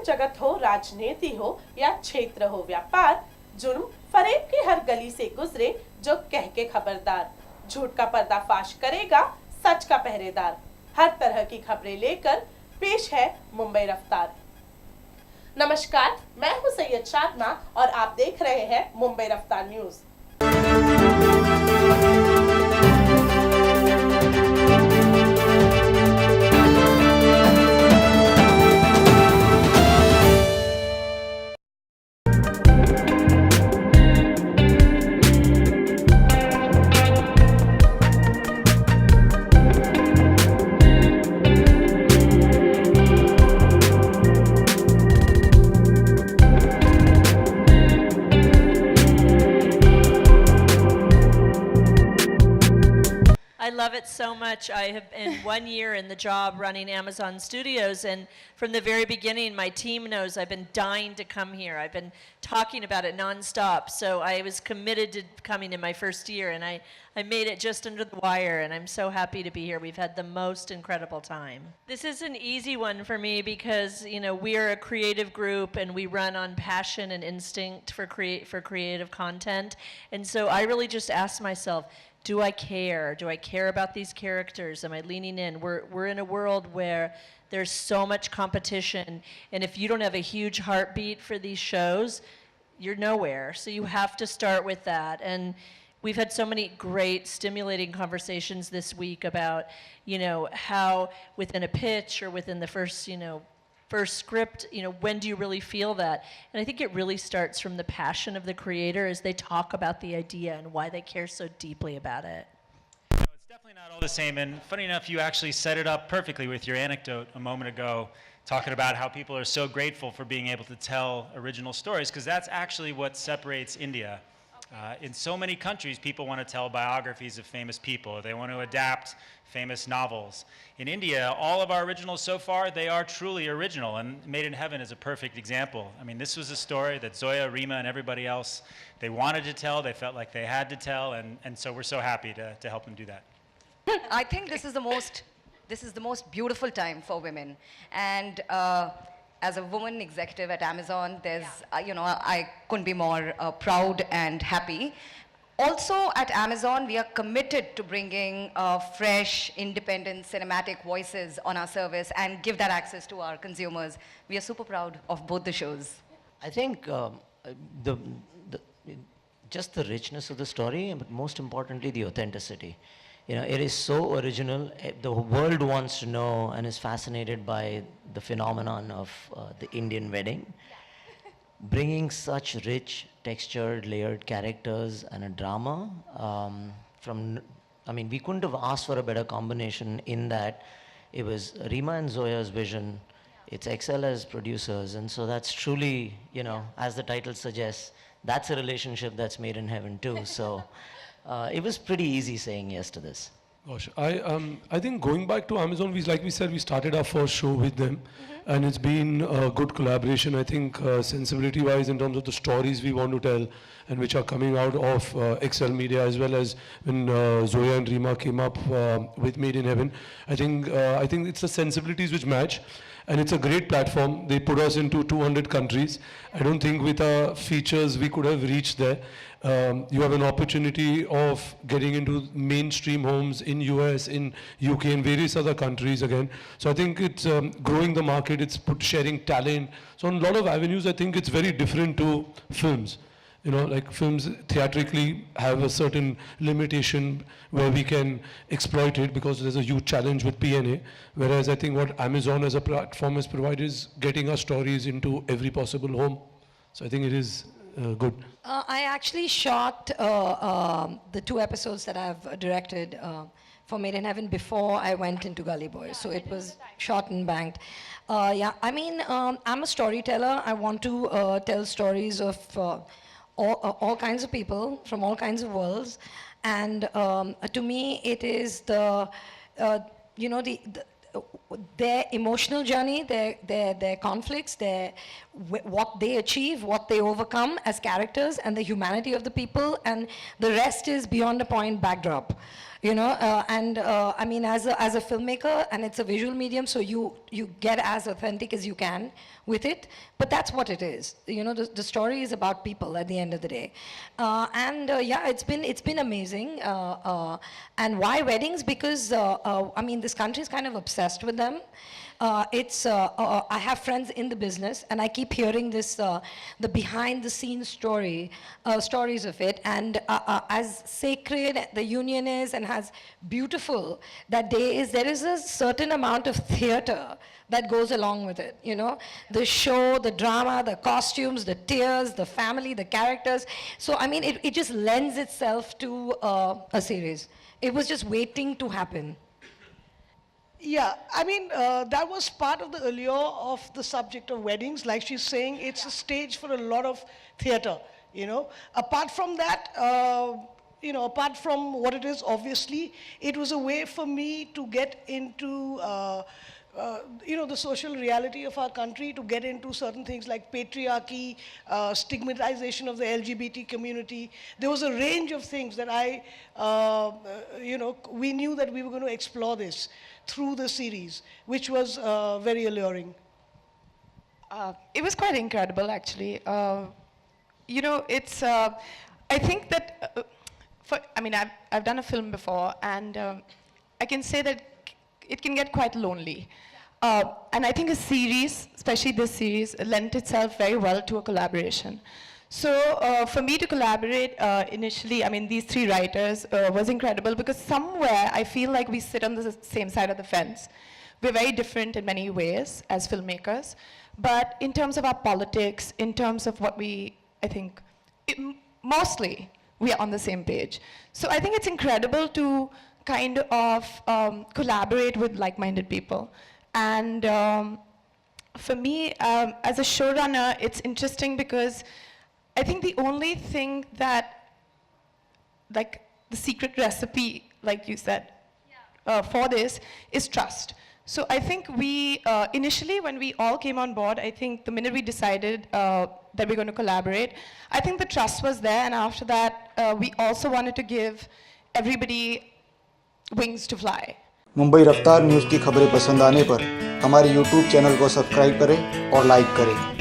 जगत हो, राजनीति हो या क्षेत्र हो व्यापार, जुर्म फरेब की हर गली से गुजरे जो कह के खबरदार, झूठ का पर्दाफाश करेगा सच का पहरेदार। हर तरह की खबरें लेकर पेश है मुंबई रफ्तार। नमस्कार, मैं हूं सैयद शादना और आप देख रहे हैं मुंबई रफ्तार news. I love it so much. I have been 1 year in the job running Amazon Studios, and from the very beginning, my team knows I've been dying to come here. I've been talking about it nonstop, so I was committed to coming in my first year, and I made it just under the wire, and I'm so happy to be here. We've had the most incredible time. This is an easy one for me because, you know, we are a creative group, and we run on passion and instinct for creative content, and so I really just asked myself, do I care? Do I care about these characters? Am I leaning in? We're in a world where there's so much competition, and if you don't have a huge heartbeat for these shows, you're nowhere. So you have to start with that. And we've had so many great, stimulating conversations this week about, you know, how within a pitch or within the first, first script, when do you really feel that? And I think it really starts from the passion of the creator as they talk about the idea and why they care so deeply about it. It's definitely not all the same, and funny enough, you actually set it up perfectly with your anecdote a moment ago, talking about how people are so grateful for being able to tell original stories, because that's actually what separates India. In so many countries, people want to tell biographies of famous people. They want to adapt famous novels. In India, all of our originals so far, they are truly original, and Made in Heaven is a perfect example. I mean, this was a story that Zoya, Rima, and everybody else, they wanted to tell, they felt like they had to tell, and so we're so happy to help them do that. I think this is the most beautiful time for women, and as a woman executive at Amazon, I couldn't be more proud and happy. Also at Amazon, we are committed to bringing fresh, independent, cinematic voices on our service and give that access to our consumers. We are super proud of both the shows. I think just the richness of the story, but most importantly, the authenticity. It is so original. The world wants to know and is fascinated by the phenomenon of the Indian wedding. Bringing such rich, textured, layered characters and a drama we couldn't have asked for a better combination in that it was Rima and Zoya's vision. It's XL as producers, and so that's truly, as the title suggests, that's a relationship that's made in heaven too. So it was pretty easy saying yes to this. Gosh, I think going back to Amazon, like we said, we started our first show with them, and it's been a good collaboration. I think sensibility-wise, in terms of the stories we want to tell, and which are coming out of XL Media, as well as when Zoya and Rima came up with Made in Heaven. I think it's the sensibilities which match, and it's a great platform. They put us into 200 countries. I don't think with our features we could have reached there. You have an opportunity of getting into mainstream homes in US, in UK, and various other countries again. So I think it's growing the market, it's sharing talent. So on a lot of avenues, I think it's very different to films. Like films theatrically have a certain limitation where we can exploit it because there's a huge challenge with P&A. Whereas I think what Amazon as a platform has provided is getting our stories into every possible home. So I think it is good. I actually shot the 2 episodes that I've directed for Made in Heaven before I went into Gully Boy. So it was shot and banked. I'm a storyteller. I want to tell stories of all kinds of people from all kinds of worlds. And to me, it is their emotional journey, their conflicts, what they achieve, what they overcome as characters, and the humanity of the people, and the rest is beyond a point backdrop. you know, and I mean, as a filmmaker, and it's a visual medium, so you get as authentic as you can with it, but that's what it is. You know, the story is about people at the end of the day. And yeah, it's been amazing. And why weddings? Because I mean, this country is kind of obsessed with them. I have friends in the business, and I keep hearing this, the behind-the-scenes stories of it, and as sacred the union is, and as beautiful that day is, there is a certain amount of theater that goes along with it, you know? The show, the drama, the costumes, the tears, the family, the characters. So, I mean, it just lends itself to a series. It was just waiting to happen. Yeah, I mean, that was part of the allure of the subject of weddings. Like she's saying, it's a stage for a lot of theater, you know. Apart from that, you know, apart from what it is, obviously, it was a way for me to get into, you know, the social reality of our country, to get into certain things like patriarchy, stigmatization of the LGBT community. There was a range of things that you know, we knew that we were going to explore this through the series, which was very alluring. It was quite incredible, actually. You know, it's, I think that, I mean, I've done a film before, and I can say that it can get quite lonely. And I think a series, especially this series, lent itself very well to a collaboration. So for me to collaborate initially, I mean, these three writers was incredible, because somewhere I feel like we sit on the same side of the fence. We're very different in many ways as filmmakers, but in terms of our politics, in terms of what I think, mostly we are on the same page. So I think it's incredible to kind of collaborate with like-minded people. And for me, as a showrunner, it's interesting because I think the only thing that, like the secret recipe, like you said, for this is trust. So I think we, initially when we all came on board, I think the minute we decided that we're going to collaborate, I think the trust was there, and after that, we also wanted to give everybody wings to fly. Mumbai रफ्तार news की खबरें पसंद आने पर हमारे YouTube channel को subscribe करें और लाइक करें।